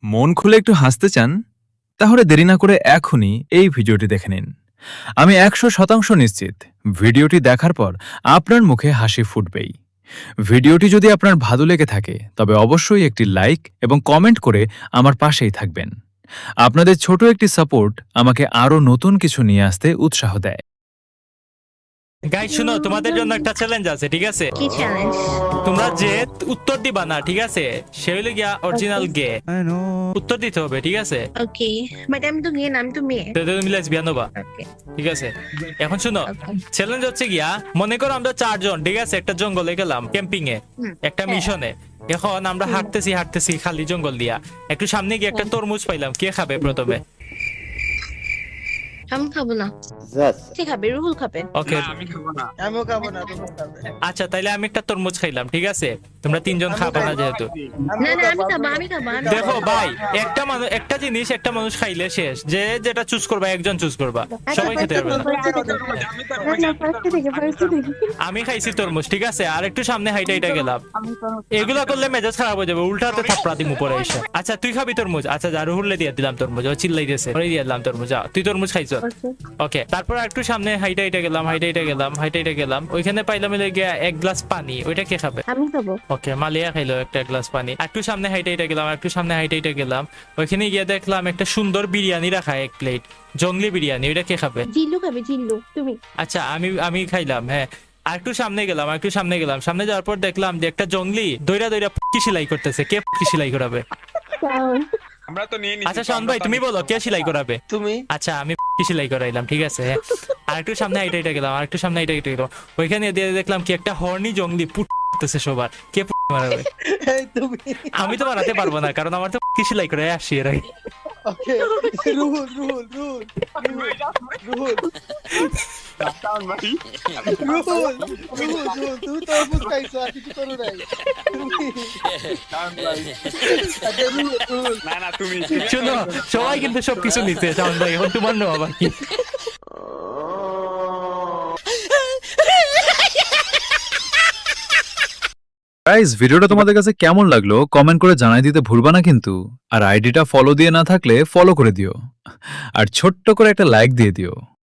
মন খুলে একটু হাসতে চান? তাহলে দেরি না করে এখনই এই ভিডিওটি দেখে নিন। আমি ১০০% নিশ্চিত ভিডিওটি দেখার পর আপনার মুখে হাসি ফুটবেই। ভিডিওটি যদি আপনার ভালো লেগে থাকে তবে অবশ্যই একটি লাইক এবং কমেন্ট করে আমার পাশেই থাকবেন। আপনাদের ছোট একটি সাপোর্ট আমাকে আরও নতুন কিছু নিয়ে আসতে উৎসাহ দেয়। গাইস শুনো, তোমাদের জন্য একটা চ্যালেঞ্জ আছে, ঠিক আছে? কি চ্যালেঞ্জ? তোমরা যে উত্তর দিবা না, ঠিক আছে, সে হইলে গিয়া অরিজিনাল গে। উত্তর দিতে হবে, ঠিক আছে? ওকে, বাট আমি তো গিয়ে আমি তো মেয়ে। তো তুমি লেসবিয়ান হবা, ওকে ঠিক আছে? এখন শুনো, ওকে চ্যালেঞ্জ হচ্ছে গিয়া, মনে করো আমরা 4 জন, ঠিক আছে, একটা জঙ্গলে গেলাম ক্যাম্পিং এ, একটা মিশনে। এখন আমরা হাঁটতেছি খালি জঙ্গল দিয়া, একটু সামনে গিয়ে একটা তরমুজ পাইলাম। কে খাবে প্রথমে? আমি খাবো না। ঠিক খাবে, রুহুল খাবে। ওকে, আমিও খাবো না, তুমি খাবে। আচ্ছা তাইলে আমি একটা তরমুজ খাইলাম, ঠিক আছে? তোমরা 3 জন খাবা না যেহেতু। না না আমি খাবো। দেখো ভাই, একটা জিনিস একটা মানুষ খাইলে শেষ। যে যেটা চুজ করবা, একজন চুজ করবা, সবাই খেতে পারবে না। আমি খাইছি তরমুজ, ঠিক আছে? আর একটু সামনে হাইটা গেলাম। এগুলা করলে মেজাজ খারাপ হয়ে যাবে, উল্টাতে থাপড়া দিমু পরে এসে। আচ্ছা তুই খাবি তরমুজ? আচ্ছা যা, রুহুলে দিয়ে দিলাম তরমুজ, ও চিল্লাইতেছে, ওরে দিয়ে দিলাম তরমুজ। যা, তুই তরমুজ খাইছ। ওকে, তারপর একটু সামনে হাইটা গেলাম। ওইখানে পাইলাম গিয়া 1 গ্লাস পানি। ওইটা কে খাবে? আমি খাবো। ওকে, মালিয়া খাইলো একটা গ্লাস পানি। একটু সামনে হাইটা গেলাম। ওইখানে গিয়ে দেখলাম একটা সুন্দর বিরিয়ানি রাখা, 1 প্লেট জঙ্গলি বিরিয়ানি। ওইটা কে খাবে? জিল্লু খাবে, জিল্লু। তুমি? আচ্ছা আমি খাইলাম, হ্যাঁ। আর একটু সামনে গেলাম। সামনে যাওয়ার পর দেখলাম যে একটা জঙ্গলি দইরা কি সেলাই করতেছে। কে কি সেলাই করাবে? আমরা তো নিয়ে নিছি। আচ্ছা শাওন ভাই, তুমি বলো কে সেলাই করাবে? তুমি। আচ্ছা আমি কি সেলাই করাইলাম, ঠিক আছে, হ্যাঁ। আর একটু সামনে হাইটা গেলাম। ওইখানে দিয়ে দেখলাম কি একটা হর্নি জঙ্গলি পুটতেছে সবার। কে মারাবে? তুমি। আমি তো বানাতে পারবো না, কারণ আমার তো কি সেলাই করে আসছি এর আগে। ওকে, রুহুল। রাস্তান ভাই। রুহুল, তুমি তো বুঝ খাইছো, আর কিছু করো নাই। তুমি। আচ্ছা, রুহুল। না তুমি। শুনো, সবাই কিন্তু সবকিছু নিচ্ছে। শাওন ভাই, এখন তোমার নেওয়া বাকি। গাইস, ভিডিওটা তোমাদের কাছে কেমন লাগলো কমেন্ট করে জানাই দিতে ভুলবা না কিন্তু। আর আইডিটা ফলো দিয়ে না থাকলে ফলো করে দিও, আর ছোট্ট করে একটা লাইক দিয়ে দিও।